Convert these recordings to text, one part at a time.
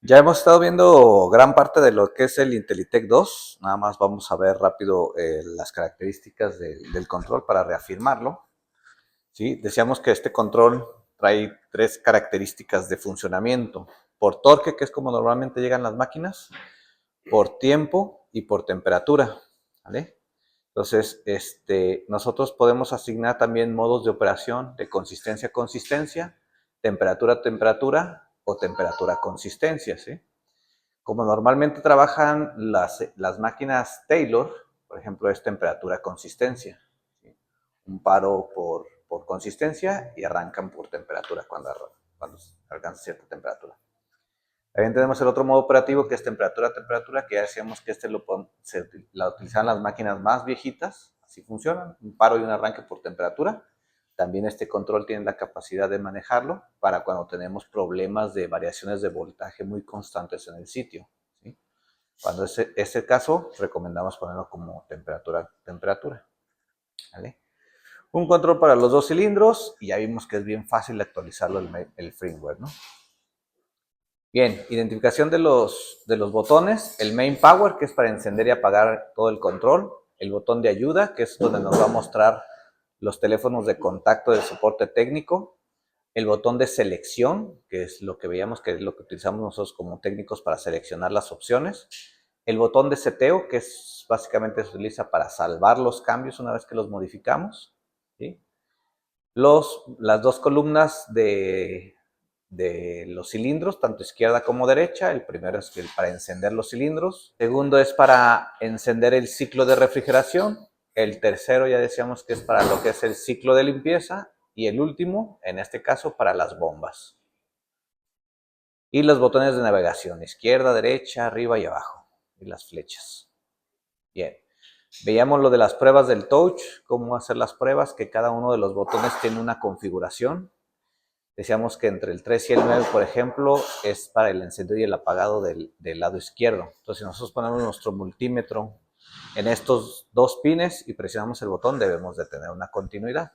Ya hemos estado viendo gran parte de lo que es el Intelitec 2. Nada más vamos a ver rápido las características del control para reafirmarlo. ¿Sí? Decíamos que este control trae tres características de funcionamiento. Por torque, que es como normalmente llegan las máquinas, por tiempo y por temperatura. ¿Vale? Entonces, nosotros podemos asignar también modos de operación de consistencia-consistencia, temperatura-temperatura o temperatura-consistencia. ¿Sí? Como normalmente trabajan las máquinas Taylor, por ejemplo, es temperatura-consistencia. ¿Sí? Un paro por consistencia y arrancan por temperatura cuando alcanza cierta temperatura. También tenemos el otro modo operativo que es temperatura-temperatura, que ya decíamos que la utilizan las máquinas más viejitas, así funcionan, un paro y un arranque por temperatura. También este control tiene la capacidad de manejarlo para cuando tenemos problemas de variaciones de voltaje muy constantes en el sitio. ¿Sí? Cuando es el caso, recomendamos ponerlo como temperatura. ¿Vale? Un control para los dos cilindros y ya vimos que es bien fácil actualizarlo el firmware, ¿no? Bien, identificación de los botones, el main power, que es para encender y apagar todo el control, el botón de ayuda, que es donde nos va a mostrar los teléfonos de contacto de soporte técnico, el botón de selección, que es lo que veíamos que es lo que utilizamos nosotros como técnicos para seleccionar las opciones, el botón de seteo, que es básicamente se utiliza para salvar los cambios una vez que los modificamos, ¿sí? Las dos columnas de los cilindros, tanto izquierda como derecha. El primero es para encender los cilindros. El segundo es para encender el ciclo de refrigeración. El tercero ya decíamos que es para lo que es el ciclo de limpieza. Y el último, en este caso, para las bombas. Y los botones de navegación, izquierda, derecha, arriba y abajo. Y las flechas. Bien. Veíamos lo de las pruebas del touch, cómo hacer las pruebas, que cada uno de los botones tiene una configuración. Decíamos que entre el 3 y el 9, por ejemplo, es para el encendido y el apagado del lado izquierdo. Entonces, si nosotros ponemos nuestro multímetro en estos dos pines y presionamos el botón, debemos de tener una continuidad.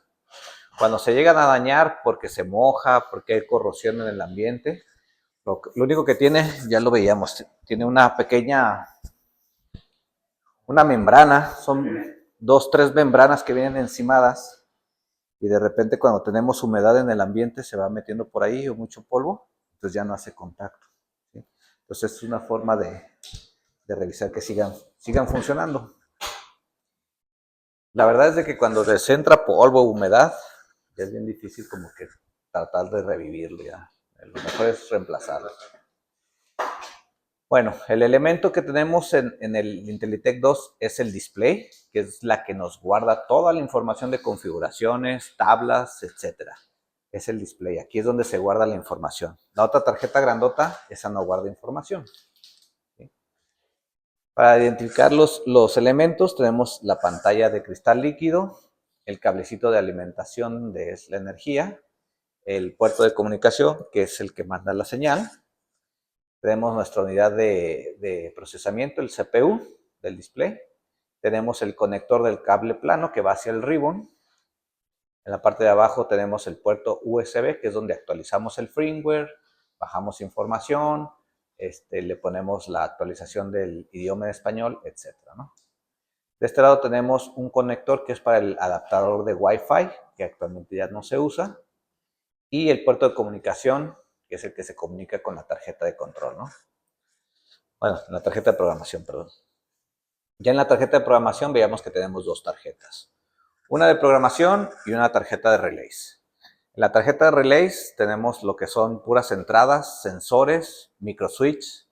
Cuando se llegan a dañar porque se moja, porque hay corrosión en el ambiente, lo único que tiene, ya lo veíamos, tiene una pequeña, una membrana, son 2, 3 membranas que vienen encimadas y de repente cuando tenemos humedad en el ambiente se va metiendo por ahí o mucho polvo, entonces ya no hace contacto. ¿Sí? Entonces es una forma de revisar que sigan funcionando. La verdad es de que cuando se entra polvo o humedad, ya es bien difícil como que tratar de revivirlo ya. Lo mejor es reemplazarlo. Bueno, el elemento que tenemos en el Intelitec 2 es el display, que es la que nos guarda toda la información de configuraciones, tablas, etcétera. Es el display, aquí es donde se guarda la información. La otra tarjeta grandota, esa no guarda información. ¿Sí? Para identificar los elementos tenemos la pantalla de cristal líquido, el cablecito de alimentación de la energía, el puerto de comunicación, que es el que manda la señal. Tenemos nuestra unidad de procesamiento, el CPU del display. Tenemos el conector del cable plano que va hacia el ribbon. En la parte de abajo tenemos el puerto USB, que es donde actualizamos el firmware, bajamos información, le ponemos la actualización del idioma en español, etc. ¿no? De este lado tenemos un conector que es para el adaptador de Wi-Fi, que actualmente ya no se usa, y el puerto de comunicación, que es el que se comunica con la tarjeta de control, ¿no? Bueno, la tarjeta de programación, perdón. Ya en la tarjeta de programación veíamos que tenemos dos tarjetas. Una de programación y una tarjeta de relays. En la tarjeta de relays tenemos lo que son puras entradas, sensores, microswitch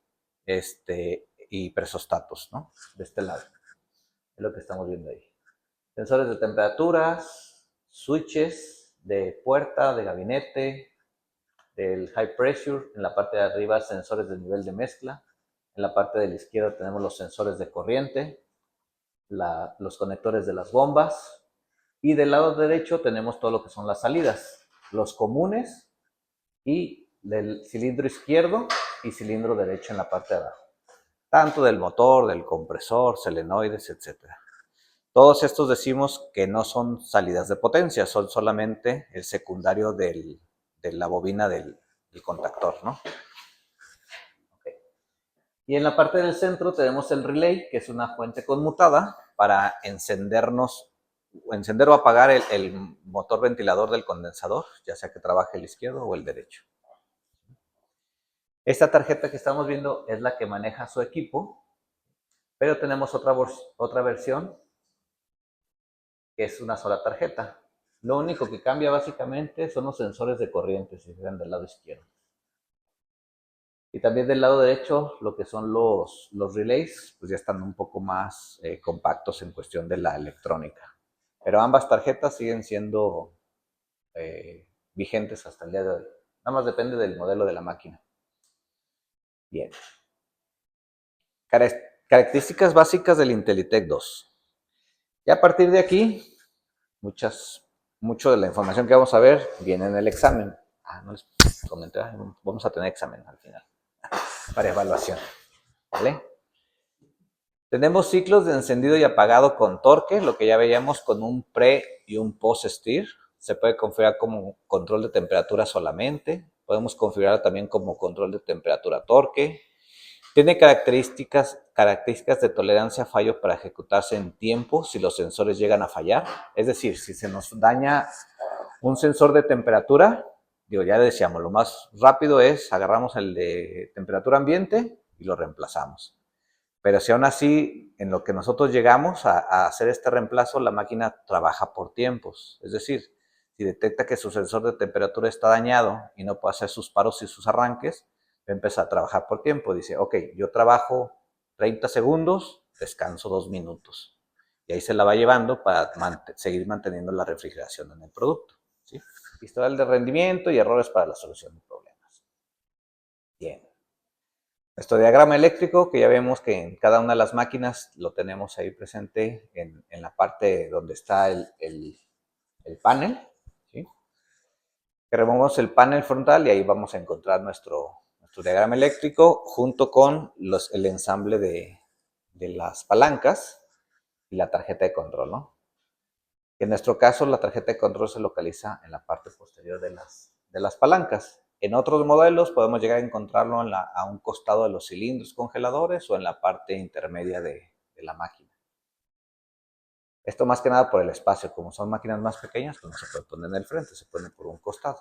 y presostatos, ¿no? De este lado. Es lo que estamos viendo ahí. Sensores de temperaturas, switches de puerta, de gabinete, del high pressure. En la parte de arriba, sensores de nivel de mezcla. En la parte de la izquierda tenemos los sensores de corriente, los conectores de las bombas. Y del lado derecho tenemos todo lo que son las salidas, los comunes y del cilindro izquierdo y cilindro derecho en la parte de abajo. Tanto del motor, del compresor, solenoides, etc. Todos estos decimos que no son salidas de potencia, son solamente el secundario de la bobina del contactor, ¿no? Y en la parte del centro tenemos el relay, que es una fuente conmutada para encendernos, encender o apagar el motor ventilador del condensador, ya sea que trabaje el izquierdo o el derecho. Esta tarjeta que estamos viendo es la que maneja su equipo, pero tenemos otra versión que es una sola tarjeta. Lo único que cambia básicamente son los sensores de corriente, si se ven del lado izquierdo. Y también del lado derecho, lo que son los relays, pues ya están un poco más compactos en cuestión de la electrónica. Pero ambas tarjetas siguen siendo vigentes hasta el día de hoy. Nada más depende del modelo de la máquina. Bien. Características básicas del Intelitec 2. Ya a partir de aquí, mucho de la información que vamos a ver viene en el examen. No les comenté, vamos a tener examen al final para evaluación. ¿Vale? Tenemos ciclos de encendido y apagado con torque, lo que ya veíamos con un pre y un post steer. Se puede configurar como control de temperatura solamente. Podemos configurar también como control de temperatura torque. Tiene características de tolerancia a fallo para ejecutarse en tiempo si los sensores llegan a fallar. Es decir, si se nos daña un sensor de temperatura, ya decíamos, lo más rápido es agarramos el de temperatura ambiente y lo reemplazamos. Pero si aún así, en lo que nosotros llegamos a hacer este reemplazo, la máquina trabaja por tiempos. Es decir, si detecta que su sensor de temperatura está dañado y no puede hacer sus paros y sus arranques, va a empezar a trabajar por tiempo. Dice, ok, yo trabajo 30 segundos, descanso 2 minutos. Y ahí se la va llevando para seguir manteniendo la refrigeración en el producto. ¿Sí? Historial de rendimiento y errores para la solución de problemas. Bien. Nuestro diagrama eléctrico, que ya vemos que en cada una de las máquinas lo tenemos ahí presente en la parte donde está el panel. ¿Sí? Que removemos el panel frontal y ahí vamos a encontrar nuestro diagrama eléctrico junto con el ensamble de las palancas y la tarjeta de control, ¿no? En nuestro caso, la tarjeta de control se localiza en la parte posterior de las palancas. En otros modelos podemos llegar a encontrarlo a un costado de los cilindros congeladores o en la parte intermedia de la máquina. Esto más que nada por el espacio. Como son máquinas más pequeñas, pues no se puede poner en el frente, se pone por un costado.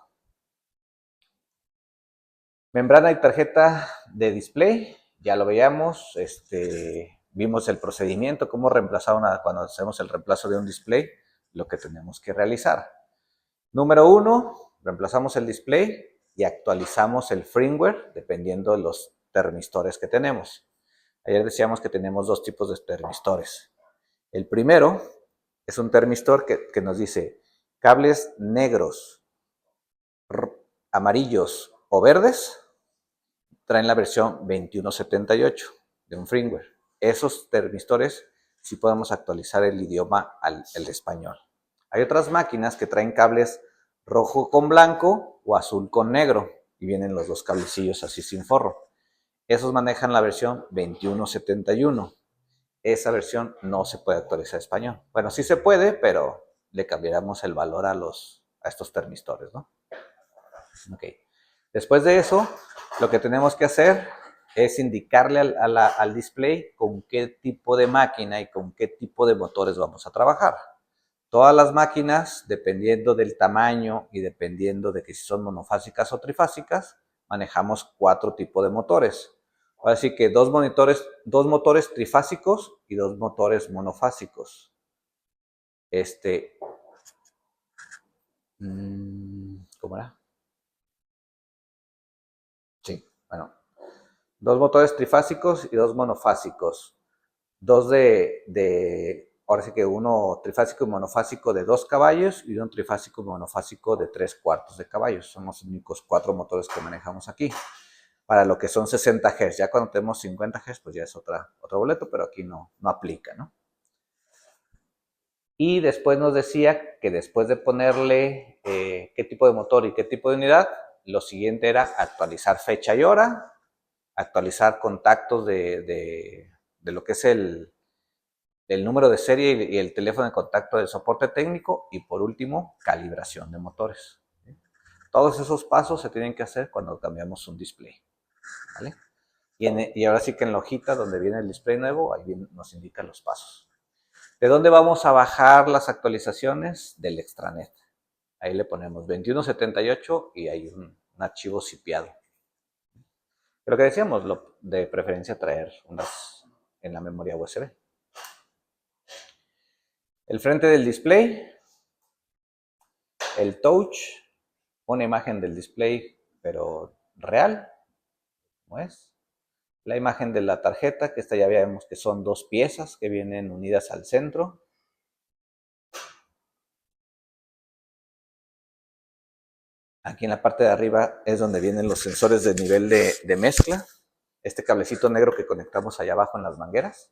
Membrana y tarjeta de display, ya lo veíamos. Vimos el procedimiento, cómo reemplazar cuando hacemos el reemplazo de un display, lo que tenemos que realizar. Número 1, reemplazamos el display y actualizamos el firmware dependiendo de los termistores que tenemos. Ayer decíamos que tenemos dos tipos de termistores. El primero es un termistor que nos dice cables negros, amarillos o verdes traen la versión 2178 de un firmware. Esos termistores sí podemos actualizar el idioma al español. Hay otras máquinas que traen cables rojo con blanco o azul con negro y vienen los dos cablecillos así sin forro. Esos manejan la versión 2171. Esa versión no se puede actualizar a español. Bueno, sí se puede, pero le cambiaremos el valor a estos termistores, ¿no? Ok. Después de eso, lo que tenemos que hacer es indicarle al display con qué tipo de máquina y con qué tipo de motores vamos a trabajar. Todas las máquinas, dependiendo del tamaño y dependiendo de que si son monofásicas o trifásicas, manejamos 4 tipos de motores. Así que dos motores trifásicos y 2 motores monofásicos. ¿Cómo era? Sí, bueno. 2 motores trifásicos y 2 monofásicos. Ahora sí que uno trifásico y monofásico de 2 caballos y un trifásico y monofásico de 3/4 de caballos. Son los únicos 4 motores que manejamos aquí. Para lo que son 60 Hz. Ya cuando tenemos 50 Hz, pues ya es otro boleto, pero aquí no aplica, ¿no? Y después nos decía que después de ponerle qué tipo de motor y qué tipo de unidad, lo siguiente era actualizar fecha y hora, actualizar contactos de lo que es el número de serie y el teléfono de contacto del soporte técnico y por último, calibración de motores. Todos esos pasos se tienen que hacer cuando cambiamos un display. ¿Vale? Y ahora sí que en la hojita donde viene el display nuevo, ahí nos indican los pasos. ¿De dónde vamos a bajar las actualizaciones? Del extranet. Ahí le ponemos 2178 y hay un archivo zipeado. Pero que decíamos, de preferencia traer unas en la memoria USB. El frente del display, el touch, una imagen del display, pero real, ¿cómo es? La imagen de la tarjeta, que esta ya vemos que son 2 piezas que vienen unidas al centro. Aquí en la parte de arriba es donde vienen los sensores de nivel de mezcla. Este cablecito negro que conectamos allá abajo en las mangueras.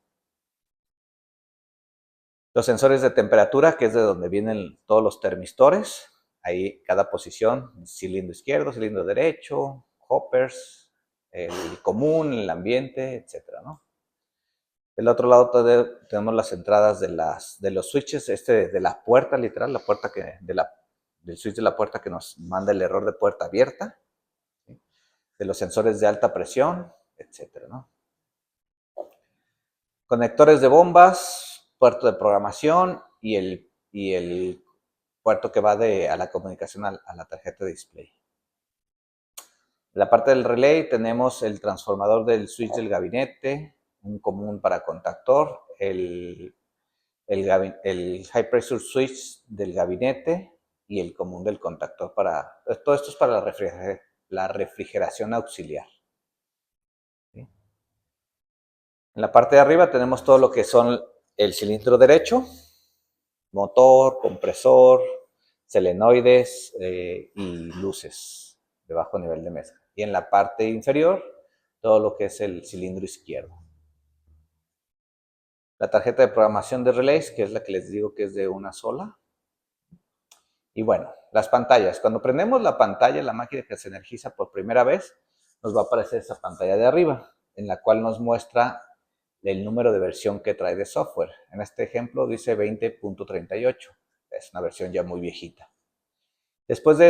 Los sensores de temperatura, que es de donde vienen todos los termistores. Ahí cada posición, cilindro izquierdo, cilindro derecho, hoppers, el común, el ambiente, etcétera, ¿no? Del otro lado tenemos las entradas de los switches, de la puerta literal, la puerta del switch de la puerta que nos manda el error de puerta abierta, ¿sí? De los sensores de alta presión, etcétera, ¿no? Conectores de bombas, puerto de programación y el puerto que va a la comunicación a la tarjeta de display. En la parte del relay tenemos el transformador del switch del gabinete, un común para contactor, el high pressure switch del gabinete y el común del contactor todo esto es para la refrigeración auxiliar. ¿Sí? En la parte de arriba tenemos todo lo que son el cilindro derecho, motor, compresor, solenoides y luces de bajo nivel de mezcla. Y en la parte inferior, todo lo que es el cilindro izquierdo. La tarjeta de programación de relays, que es la que les digo que es de una sola. Y bueno, las pantallas. Cuando prendemos la pantalla, la máquina que se energiza por primera vez, nos va a aparecer esa pantalla de arriba, en la cual nos muestra el número de versión que trae de software. En este ejemplo dice 20.38. Es una versión ya muy viejita. Después de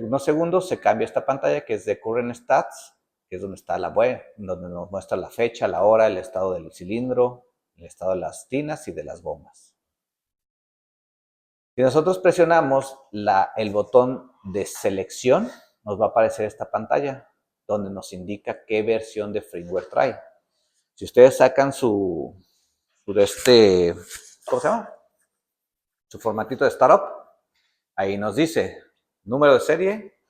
unos segundos, se cambia esta pantalla que es de Current Stats, que es donde está la web, donde nos muestra la fecha, la hora, el estado del cilindro, el estado de las tinas y de las bombas. Si nosotros presionamos el botón de selección, nos va a aparecer esta pantalla, donde nos indica qué versión de firmware trae. Si ustedes sacan ¿cómo se llama? Su formatito de startup, ahí nos dice número de serie,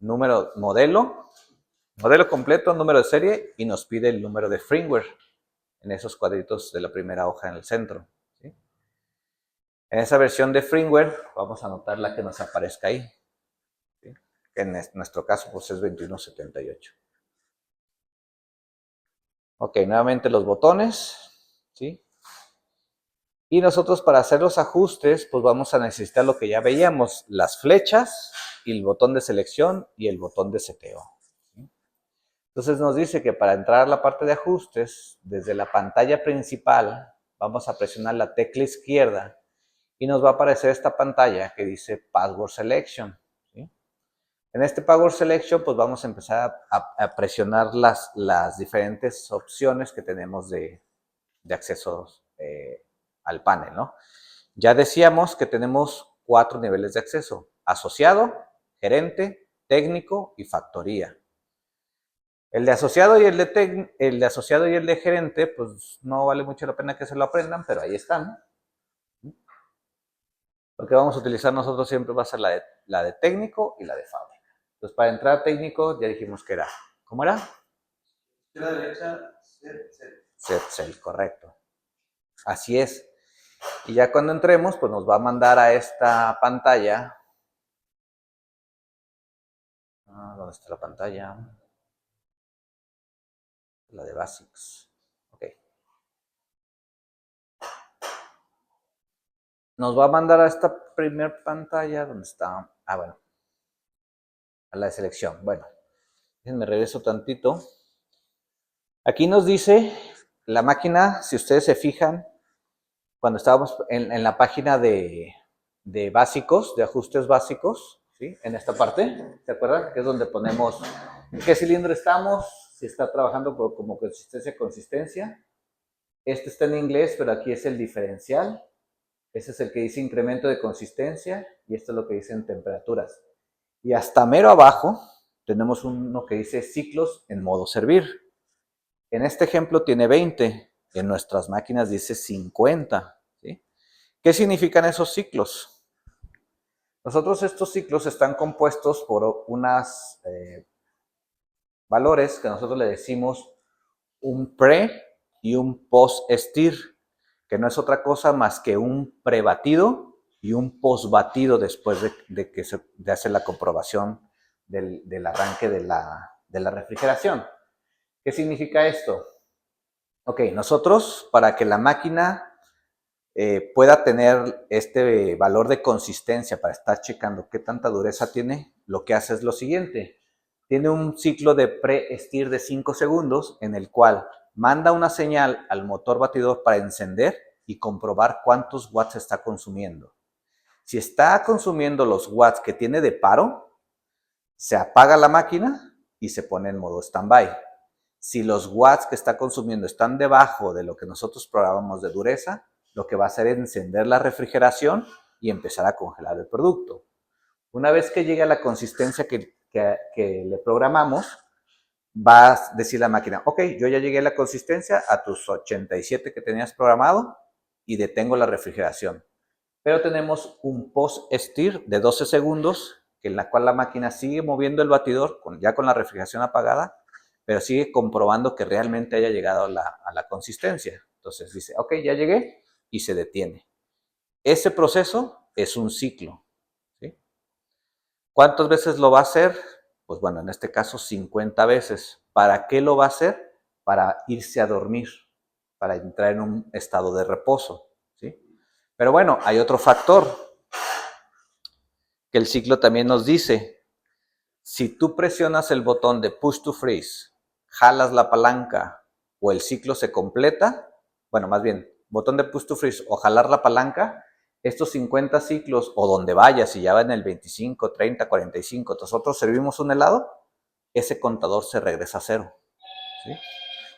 modelo completo, número de serie, y nos pide el número de firmware en esos cuadritos de la primera hoja en el centro. ¿Sí? En esa versión de firmware vamos a anotar la que nos aparezca ahí. ¿Sí? Que en nuestro caso pues es 2178. Ok, nuevamente los botones. ¿Sí? Y nosotros para hacer los ajustes pues vamos a necesitar lo que ya veíamos, las flechas y el botón de selección y el botón de seteo. Entonces nos dice que para entrar a la parte de ajustes, desde la pantalla principal, vamos a presionar la tecla izquierda y nos va a aparecer esta pantalla que dice Password Selection. ¿Sí? En este Password Selection, pues vamos a empezar a presionar las diferentes opciones que tenemos de accesos al panel, ¿no? Ya decíamos que tenemos 4 niveles de acceso: asociado, gerente, técnico y factoría. El de asociado y el de gerente, pues no vale mucho la pena que se lo aprendan, pero ahí están. Lo que vamos a utilizar nosotros siempre va a ser la de técnico y la de fábrica. Entonces, para entrar a técnico, ya dijimos que era. ¿Cómo era? Izquierda, derecha, set, correcto. Así es. Y ya cuando entremos, pues nos va a mandar a esta pantalla. ¿Dónde está la pantalla? La de Basics. Ok. Nos va a mandar a esta primer pantalla donde está. Bueno. A la de selección. Bueno. Déjenme regreso tantito. Aquí nos dice la máquina, si ustedes se fijan, cuando estábamos en la página de básicos, de ajustes básicos, ¿sí? En esta parte, ¿se acuerdan? Que es donde ponemos en qué cilindro estamos, si está trabajando como consistencia. Este está en inglés, pero aquí es el diferencial. Ese es el que dice incremento de consistencia y esto es lo que dice en temperaturas. Y hasta mero abajo tenemos uno que dice ciclos en modo servir. En este ejemplo tiene 20, en nuestras máquinas dice 50. ¿Sí? ¿Qué significan esos ciclos? Nosotros estos ciclos están compuestos por unas valores que nosotros le decimos un pre y un post stir, que no es otra cosa más que un prebatido y un postbatido después de que se hace la comprobación del arranque de la refrigeración. ¿Qué significa esto? Ok, nosotros para que la máquina pueda tener este valor de consistencia para estar checando qué tanta dureza tiene, lo que hace es lo siguiente. Tiene un ciclo de pre-estir de 5 segundos en el cual manda una señal al motor batidor para encender y comprobar cuántos watts está consumiendo. Si está consumiendo los watts que tiene de paro, se apaga la máquina y se pone en modo stand-by. Si los watts que está consumiendo están debajo de lo que nosotros programamos de dureza, lo que va a hacer es encender la refrigeración y empezar a congelar el producto. Una vez que llegue a la consistencia que le programamos, va a decir la máquina, ok, yo ya llegué a la consistencia a tus 87 que tenías programado y detengo la refrigeración. Pero tenemos un post-stir de 12 segundos en la cual la máquina sigue moviendo el batidor ya con la refrigeración apagada, pero sigue comprobando que realmente haya llegado a la consistencia. Entonces dice, ok, ya llegué y se detiene. Ese proceso es un ciclo. ¿Sí? ¿Cuántas veces lo va a hacer? Pues bueno, en este caso 50 veces. ¿Para qué lo va a hacer? Para irse a dormir, para entrar en un estado de reposo. ¿Sí? Pero bueno, hay otro factor que el ciclo también nos dice. Si tú presionas el botón de push to freeze, jalas la palanca o el ciclo se completa, bueno, más bien, botón de push to freeze o jalar la palanca, estos 50 ciclos o donde vayas, si ya va en el 25, 30, 45, nosotros servimos un helado, ese contador se regresa a cero. ¿Sí?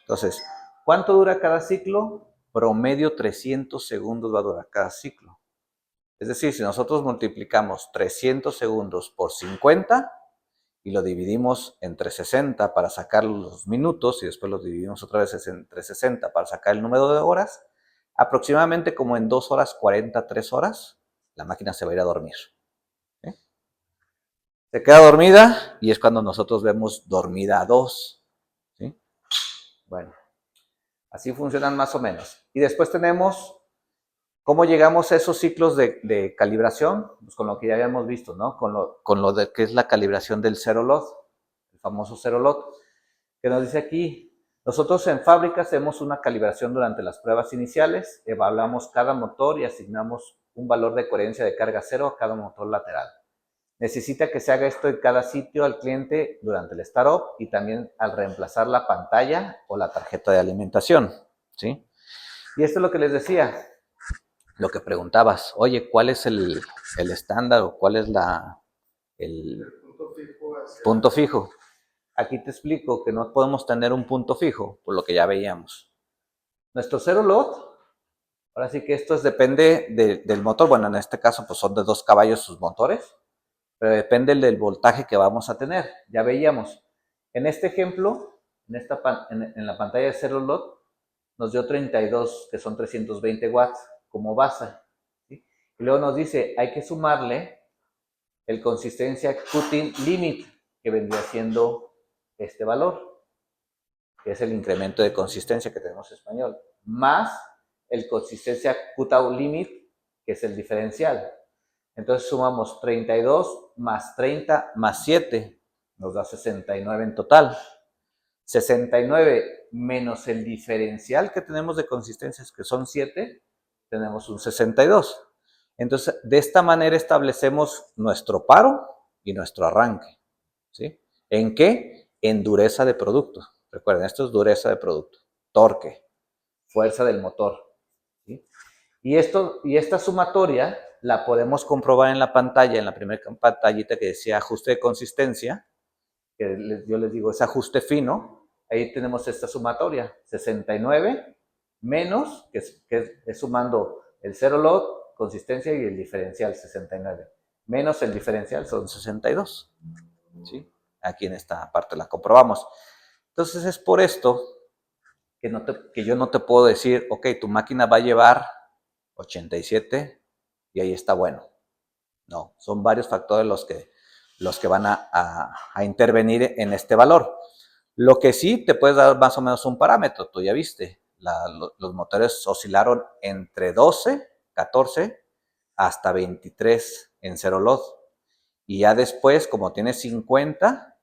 Entonces, ¿cuánto dura cada ciclo? Promedio 300 segundos va a durar cada ciclo. Es decir, si nosotros multiplicamos 300 segundos por 50 y lo dividimos entre 60 para sacar los minutos y después lo dividimos otra vez entre 60 para sacar el número de horas, aproximadamente como en 2 horas 40, 3 horas, la máquina se va a ir a dormir. ¿Sí? Se queda dormida y es cuando nosotros vemos dormida a 2. ¿Sí? Bueno, así funcionan más o menos. Y después tenemos ¿cómo llegamos a esos ciclos de calibración? Pues con lo que ya habíamos visto, ¿no? Con lo de que es la calibración del zero lot, el famoso zero lot, que nos dice aquí, nosotros en fábrica hacemos una calibración durante las pruebas iniciales, evaluamos cada motor y asignamos un valor de coherencia de carga cero a cada motor lateral. Necesita que se haga esto en cada sitio al cliente durante el startup y también al reemplazar la pantalla o la tarjeta de alimentación, ¿sí? Y esto es lo que les decía. Lo que preguntabas, oye, ¿cuál es el estándar o cuál es el punto fijo? Aquí te explico que no podemos tener un punto fijo, por lo que ya veíamos. Nuestro zero lot, ahora sí que esto depende del motor, bueno, en este caso pues son de 2 caballos sus motores, pero depende del voltaje que vamos a tener. Ya veíamos, en este ejemplo, en la pantalla de zero lot, nos dio 32, que son 320 watts como base. ¿Sí? Y luego nos dice, hay que sumarle el consistencia cutting limit, que vendría siendo este valor, que es el incremento de consistencia que tenemos en español, más el consistencia cutout limit, que es el diferencial. Entonces sumamos 32 más 30 más 7, nos da 69 en total. 69 menos el diferencial que tenemos de consistencias, que son 7, tenemos un 62. Entonces, de esta manera establecemos nuestro paro y nuestro arranque. ¿Sí? ¿En qué? En dureza de producto. Recuerden, esto es dureza de producto. Torque, fuerza del motor. ¿Sí? Y esta sumatoria la podemos comprobar en la pantalla, en la primera pantallita que decía ajuste de consistencia, que yo les digo es ajuste fino. ahí tenemos esta sumatoria, 69 menos, que es sumando el zero lot, consistencia y el diferencial, 69. Menos el diferencial son 62. ¿Sí? Aquí en esta parte la comprobamos. Entonces es por esto que yo no te puedo decir, ok, tu máquina va a llevar 87 y ahí está bueno. No, son varios factores los que van a intervenir en este valor. Lo que sí te puedes dar más o menos un parámetro, tú ya viste, los motores oscilaron entre 12, 14 hasta 23 en zero load. Y ya después, como tienes 50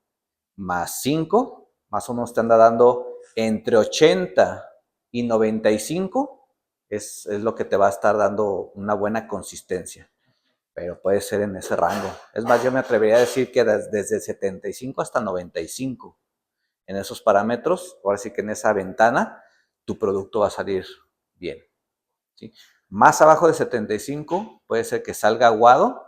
más 5, más o menos te anda dando entre 80 y 95, es lo que te va a estar dando una buena consistencia. Pero puede ser en ese rango. Es más, yo me atrevería a decir que desde 75 hasta 95, en esos parámetros, ahora sí que en esa ventana, tu producto va a salir bien. ¿Sí? Más abajo de 75 puede ser que salga aguado,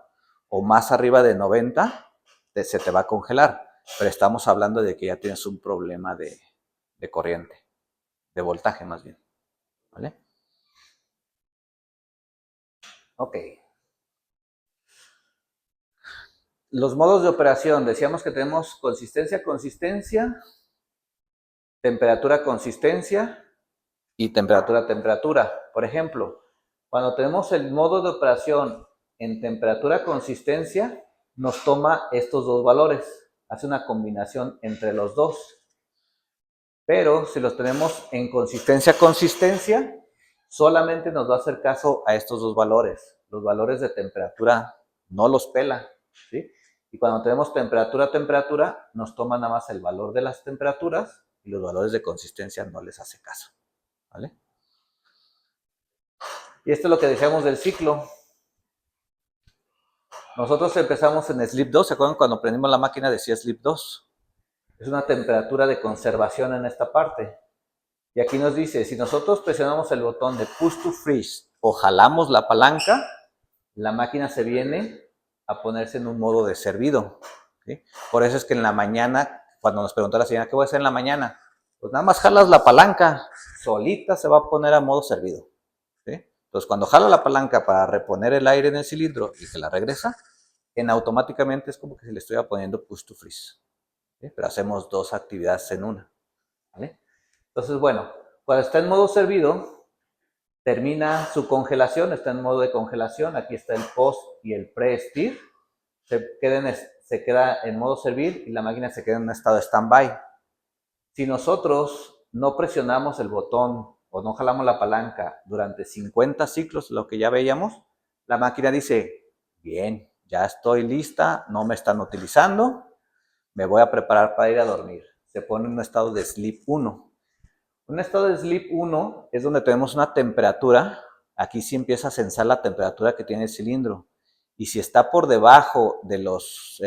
o más arriba de 90 se te va a congelar. Pero estamos hablando de que ya tienes un problema de corriente, de voltaje más bien. ¿Vale? Ok. Los modos de operación, decíamos que tenemos consistencia, consistencia, temperatura, consistencia y temperatura, temperatura. Por ejemplo, cuando tenemos el modo de operación en temperatura, consistencia, nos toma estos dos valores, hace una combinación entre los dos. Pero si los tenemos en consistencia, consistencia, solamente nos va a hacer caso a estos dos valores. Los valores de temperatura no los pela, ¿sí? Y cuando tenemos temperatura, temperatura, nos toma nada más el valor de las temperaturas y los valores de consistencia no les hace caso, ¿vale? Y esto es lo que decíamos del ciclo. Nosotros empezamos en Sleep 2, ¿se acuerdan cuando prendimos la máquina decía Sleep 2? Es una temperatura de conservación en esta parte. Y aquí nos dice, si nosotros presionamos el botón de Push to Freeze o jalamos la palanca, la máquina se viene a ponerse en un modo de servido. ¿Sí? Por eso es que en la mañana, cuando nos preguntó la señora, ¿qué voy a hacer en la mañana? Pues nada más jalas la palanca, solita se va a poner a modo servido. ¿Sí? Entonces, cuando jalo la palanca para reponer el aire en el cilindro y se la regresa, automáticamente es como que se le estoy poniendo Push to Freeze. ¿Sí? Pero hacemos dos actividades en una. ¿Vale? Entonces, bueno, cuando está en modo servido, termina su congelación, está en modo de congelación, aquí está el post y el pre-steer, se queda en modo servir y la máquina se queda en un estado de stand-by. Si nosotros no presionamos el botón o no jalamos la palanca durante 50 ciclos, lo que ya veíamos, la máquina dice, bien, ya estoy lista, no me están utilizando, me voy a preparar para ir a dormir. Se pone en un estado de Sleep 1. Un estado de Sleep 1 es donde tenemos una temperatura, aquí sí empieza a censar la temperatura que tiene el cilindro, y si está por debajo de los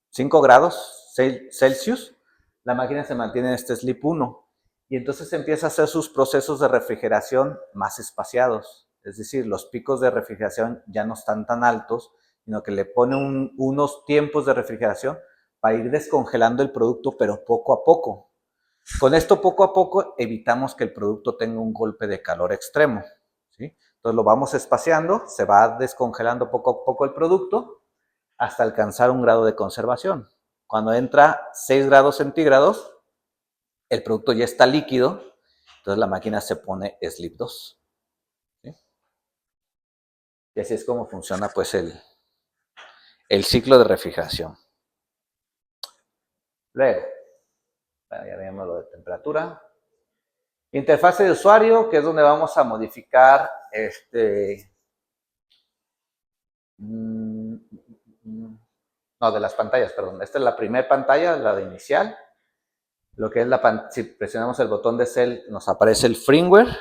5 grados Celsius, la máquina se mantiene en este Sleep 1, y entonces empieza a hacer sus procesos de refrigeración más espaciados, es decir, los picos de refrigeración ya no están tan altos, sino que le pone unos tiempos de refrigeración para ir descongelando el producto, pero poco a poco. Con esto, poco a poco, evitamos que el producto tenga un golpe de calor extremo, ¿sí? Entonces lo vamos espaciando, se va descongelando poco a poco el producto hasta alcanzar un grado de conservación. Cuando entra 6 grados centígrados, el producto ya está líquido, entonces la máquina se pone Sleep 2. ¿Sí? Y así es como funciona pues el ciclo de refrigeración. Luego, ya veamos lo de temperatura. Interfase de usuario, que es donde vamos a modificar no, de las pantallas, perdón. Esta es la primera pantalla, la de inicial. Lo que es si presionamos el botón de Cell, nos aparece el firmware.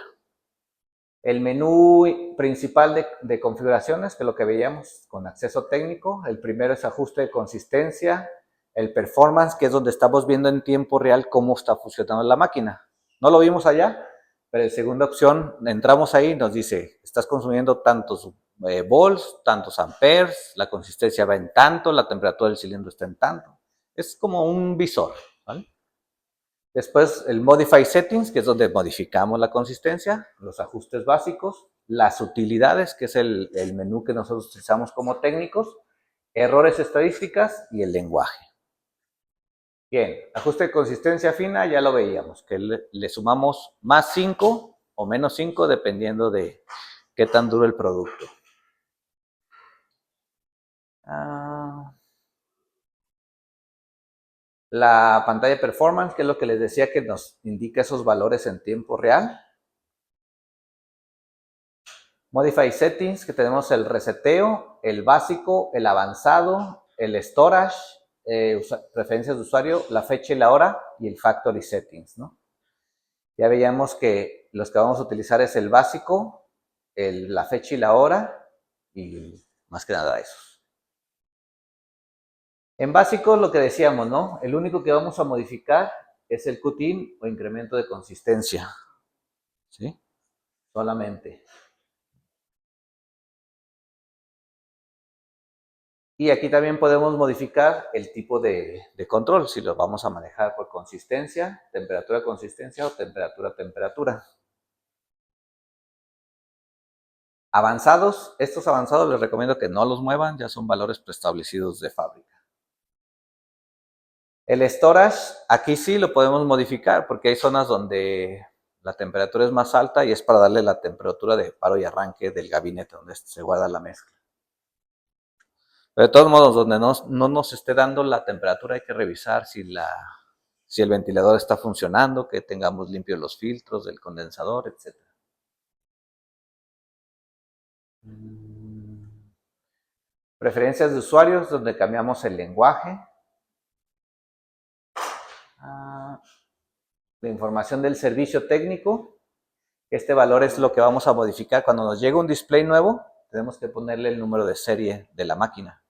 El menú principal de configuraciones, que es lo que veíamos con acceso técnico. El primero es ajuste de consistencia. El performance, que es donde estamos viendo en tiempo real cómo está funcionando la máquina. No lo vimos allá, pero en segunda opción, entramos ahí y nos dice, estás consumiendo tantos volts, tantos amperes, la consistencia va en tanto, la temperatura del cilindro está en tanto. Es como un visor, ¿vale? Después el Modify Settings, que es donde modificamos la consistencia, los ajustes básicos, las utilidades, que es el menú que nosotros utilizamos como técnicos, errores estadísticas y el lenguaje. Bien, ajuste de consistencia fina, ya lo veíamos, que le sumamos más 5 o menos 5 dependiendo de qué tan duro el producto. La pantalla de performance, que es lo que les decía que nos indica esos valores en tiempo real. Modify Settings, que tenemos el reseteo, el básico, el avanzado, el storage, preferencias de usuario, la fecha y la hora y el Factory Settings, ¿no? Ya veíamos que los que vamos a utilizar es el básico, la fecha y la hora y más que nada esos. En básico lo que decíamos, ¿no? El único que vamos a modificar es el cut-in o incremento de consistencia, ¿sí? Solamente. Y aquí también podemos modificar el tipo de control, si lo vamos a manejar por consistencia, temperatura-consistencia o temperatura-temperatura. Avanzados, estos avanzados les recomiendo que no los muevan, ya son valores preestablecidos de fábrica. El storage, aquí sí lo podemos modificar porque hay zonas donde la temperatura es más alta y es para darle la temperatura de paro y arranque del gabinete donde se guarda la mezcla. Pero de todos modos, donde no nos esté dando la temperatura, hay que revisar si el ventilador está funcionando, que tengamos limpios los filtros del condensador, etc. Preferencias de usuarios, donde cambiamos el lenguaje. La información del servicio técnico. Este valor es lo que vamos a modificar. Cuando nos llega un display nuevo, tenemos que ponerle el número de serie de la máquina,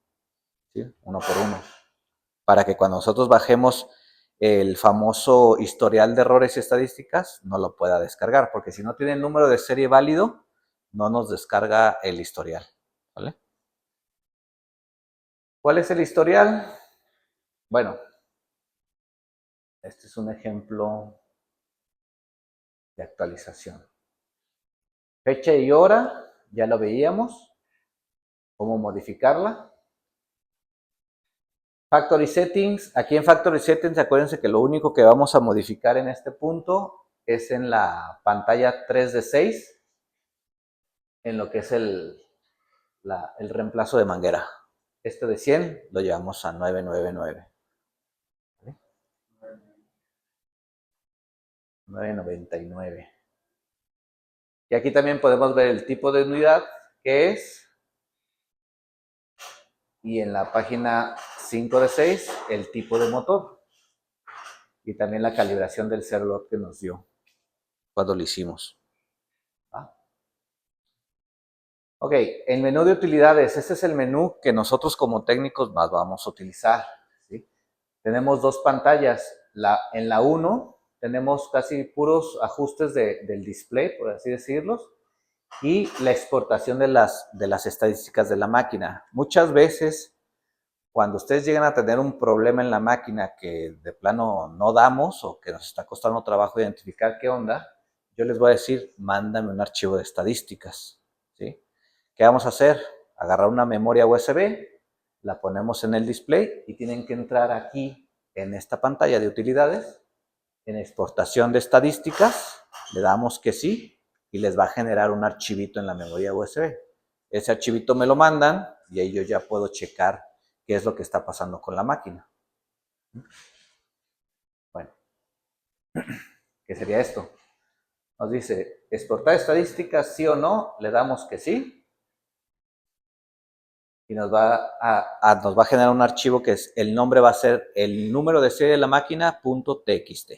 ¿sí? Uno por uno. Para que cuando nosotros bajemos el famoso historial de errores y estadísticas, no lo pueda descargar, porque si no tiene el número de serie válido, no nos descarga el historial, ¿vale? ¿Cuál es el historial? Bueno, este es un ejemplo de actualización. Fecha y hora, ya lo veíamos. ¿Cómo modificarla? Factory Settings. Aquí en Factory Settings, acuérdense que lo único que vamos a modificar en este punto es en la pantalla 3 de 6, en lo que es el reemplazo de manguera. Este de 100 lo llevamos a 999. ¿Vale? 999. Y aquí también podemos ver el tipo de unidad que es. Y en la página 5 de 6, el tipo de motor. Y también la calibración del servo que nos dio cuando lo hicimos. ¿Ah? Ok, el menú de utilidades. Este es el menú que nosotros como técnicos más vamos a utilizar, ¿sí? Tenemos dos pantallas. En la 1 tenemos casi puros ajustes del display, por así decirlos, y la exportación de las estadísticas de la máquina. Muchas veces, cuando ustedes llegan a tener un problema en la máquina que de plano no damos o que nos está costando trabajo identificar qué onda, yo les voy a decir, mándame un archivo de estadísticas, ¿sí? ¿Qué vamos a hacer? Agarrar una memoria USB, la ponemos en el display y tienen que entrar aquí en esta pantalla de utilidades, en exportación de estadísticas, le damos que sí y les va a generar un archivito en la memoria USB. Ese archivito me lo mandan y ahí yo ya puedo checar qué es lo que está pasando con la máquina. Bueno, ¿qué sería esto? Nos dice, exportar estadísticas sí o no, le damos que sí. Y nos va a generar un archivo que es, el nombre va a ser el número de serie de la máquina .txt.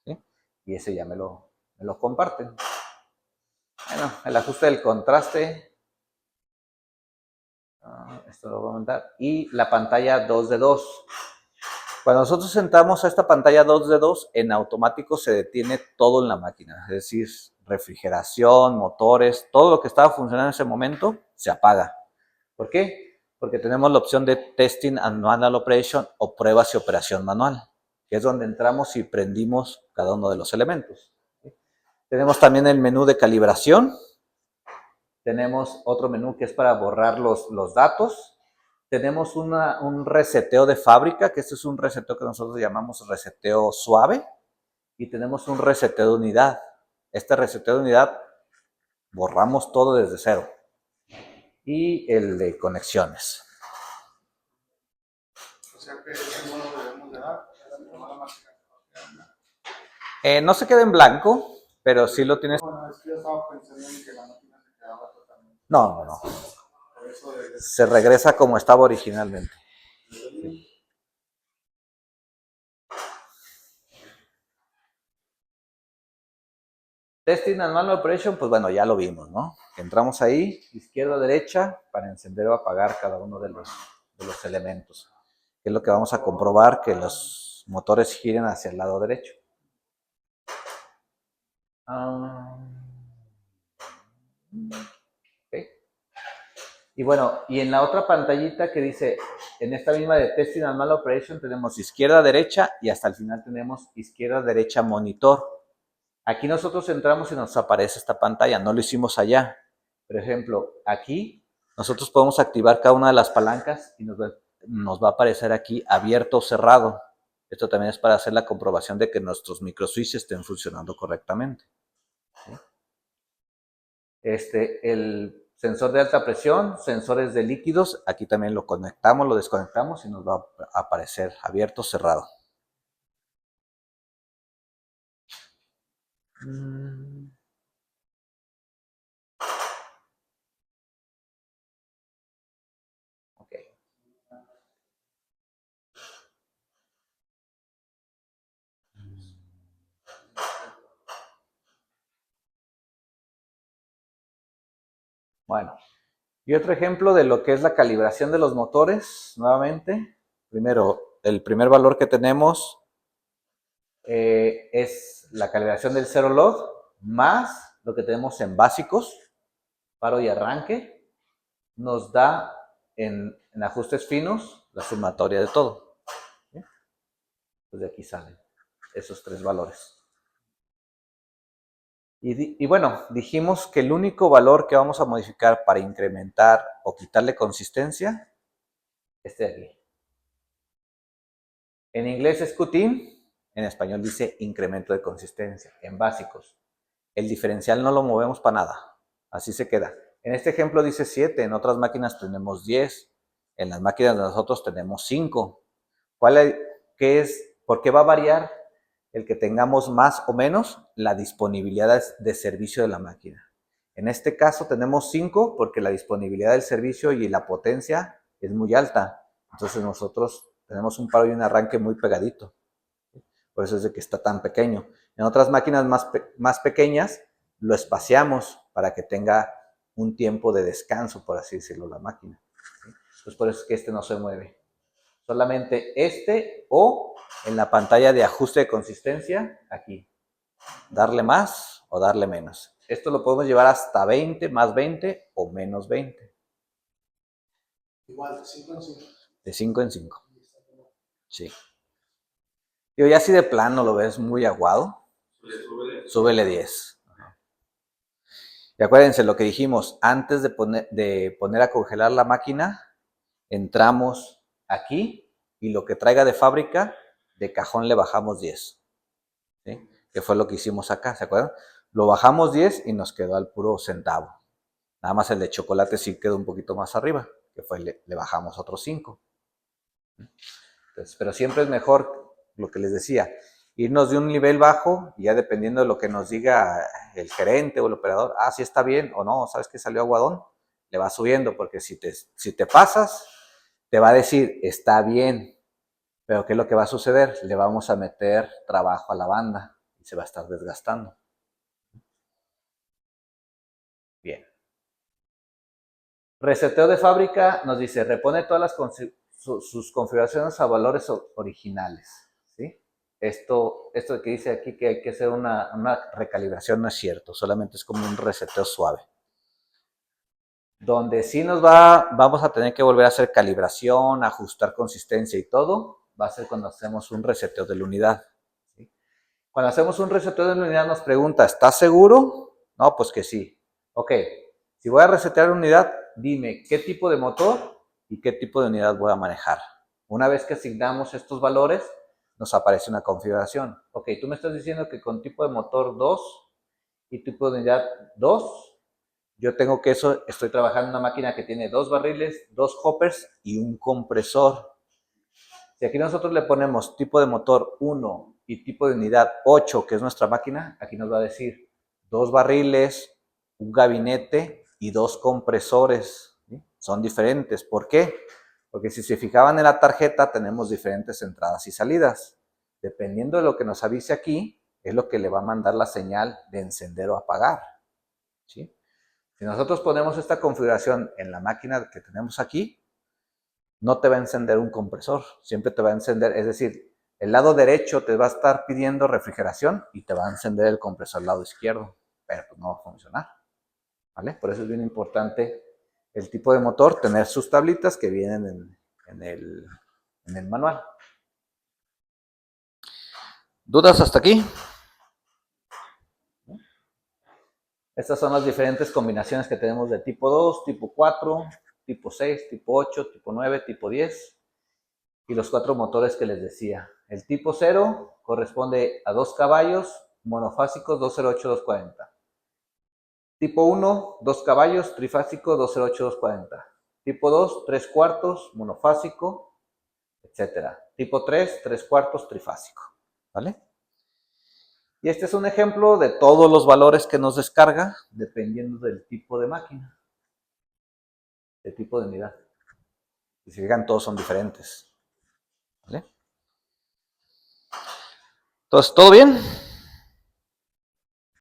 ¿Sí? Y ese ya me lo comparten. Bueno, el ajuste del contraste. Esto lo voy a mandar. Y la pantalla 2 de 2. Cuando nosotros entramos a esta pantalla 2 de 2, en automático se detiene todo en la máquina. Es decir, refrigeración, motores, todo lo que estaba funcionando en ese momento se apaga. ¿Por qué? Porque tenemos la opción de Testing and Manual Operation o pruebas y operación manual. que es donde entramos y prendimos cada uno de los elementos. Tenemos también el menú de calibración. Tenemos otro menú que es para borrar los datos. Tenemos un reseteo de fábrica, que este es un reseteo que nosotros llamamos reseteo suave. Y tenemos un reseteo de unidad. Este reseteo de unidad borramos todo desde cero. Y el de conexiones. O sea que ese no lo debemos de dar. No se queda en blanco, pero sí lo tienes. Bueno, es que yo estaba pensando en que la máquina se quedaba totalmente. No, no, no. Por eso Se regresa como estaba originalmente. Sí. Testing and Manual Operation, pues bueno, ya lo vimos, ¿no? Entramos ahí, izquierda, derecha, para encender o apagar cada uno de los elementos. Que es lo que vamos a comprobar, que los motores giren hacia el lado derecho. Okay. Y bueno, y en la otra pantallita que dice, en esta misma de Testing and Manual Operation, tenemos izquierda, derecha, y hasta el final tenemos izquierda, derecha, monitor. Aquí nosotros entramos y nos aparece esta pantalla, no lo hicimos allá. Por ejemplo, aquí nosotros podemos activar cada una de las palancas y nos va a aparecer aquí abierto o cerrado. Esto también es para hacer la comprobación de que nuestros microswitches estén funcionando correctamente. El sensor de alta presión, sensores de líquidos, aquí también lo conectamos, lo desconectamos y nos va a aparecer abierto o cerrado. Okay. Bueno, y otro ejemplo de lo que es la calibración de los motores, nuevamente. Primero, el primer valor que tenemos es la calibración del zero load, más lo que tenemos en básicos, paro y arranque, nos da en ajustes finos la sumatoria de todo. ¿Sí? Pues de aquí salen esos tres valores. Y bueno, dijimos que el único valor que vamos a modificar para incrementar o quitarle consistencia, este de aquí. En inglés es QTIN, en español dice incremento de consistencia, en básicos. El diferencial no lo movemos para nada, así se queda. En este ejemplo dice 7, en otras máquinas tenemos 10, en las máquinas de nosotros tenemos 5. ¿Por qué va a variar el que tengamos más o menos? La disponibilidad de servicio de la máquina. En este caso tenemos 5 porque la disponibilidad del servicio y la potencia es muy alta. Entonces nosotros tenemos un paro y un arranque muy pegadito. Por eso es de que está tan pequeño. En otras máquinas más pequeñas lo espaciamos para que tenga un tiempo de descanso, por así decirlo, la máquina. Entonces por eso es que este no se mueve. Solamente este o en la pantalla de ajuste de consistencia, aquí. Darle más o darle menos. Esto lo podemos llevar hasta 20, más 20 o menos 20. Igual, de 5 en 5. De 5 en 5. Sí. Yo ya si de plano lo ves muy aguado, súbele 10. Y acuérdense lo que dijimos, antes de poner a congelar la máquina, entramos aquí y lo que traiga de fábrica, de cajón le bajamos 10. ¿Sí? Que fue lo que hicimos acá, ¿se acuerdan? Lo bajamos 10 y nos quedó al puro centavo. Nada más el de chocolate sí quedó un poquito más arriba, que fue le bajamos otros 5. Entonces, pero siempre es mejor, lo que les decía, irnos de un nivel bajo y ya dependiendo de lo que nos diga el gerente o el operador, sí está bien o no, sabes que salió aguadón, le va subiendo, porque si te pasas, te va a decir, está bien, pero ¿qué es lo que va a suceder? Le vamos a meter trabajo a la banda y se va a estar desgastando. Bien. Reseteo de fábrica nos dice, repone todas sus configuraciones a valores originales. ¿Sí? Esto que dice aquí que hay que hacer una recalibración no es cierto, solamente es como un reseteo suave. Donde sí vamos a tener que volver a hacer calibración, ajustar consistencia y todo, va a ser cuando hacemos un reseteo de la unidad. ¿Sí? Cuando hacemos un reseteo de la unidad nos pregunta, ¿estás seguro? No, pues que sí. Ok, si voy a resetear la unidad, dime qué tipo de motor y qué tipo de unidad voy a manejar. Una vez que asignamos estos valores, nos aparece una configuración. Ok, tú me estás diciendo que con tipo de motor 2 y tipo de unidad 2, yo tengo que eso, estoy trabajando en una máquina que tiene 2 barriles, 2 hoppers y un compresor. Si aquí nosotros le ponemos tipo de motor 1 y tipo de unidad 8, que es nuestra máquina, aquí nos va a decir 2 barriles, un gabinete y 2 compresores. ¿Sí? Son diferentes. ¿Por qué? Porque si se fijaban en la tarjeta tenemos diferentes entradas y salidas. Dependiendo de lo que nos avise aquí, es lo que le va a mandar la señal de encender o apagar. ¿Sí? Si nosotros ponemos esta configuración en la máquina que tenemos aquí, no te va a encender un compresor, siempre te va a encender, es decir, el lado derecho te va a estar pidiendo refrigeración y te va a encender el compresor al lado izquierdo, pero pues no va a funcionar, ¿vale? Por eso es bien importante el tipo de motor, tener sus tablitas que vienen en el manual. ¿Dudas hasta aquí? Estas son las diferentes combinaciones que tenemos de tipo 2, tipo 4, tipo 6, tipo 8, tipo 9, tipo 10. Y los 4 motores que les decía. El tipo 0 corresponde a 2 caballos monofásicos 208-240. Tipo 1, 2 caballos trifásico 208-240. Tipo 2, 3 cuartos monofásico, etc. Tipo 3, 3 cuartos trifásico. ¿Vale? Y este es un ejemplo de todos los valores que nos descarga dependiendo del tipo de máquina, del tipo de unidad. Si se fijan, todos son diferentes. ¿Vale? Entonces, ¿todo bien?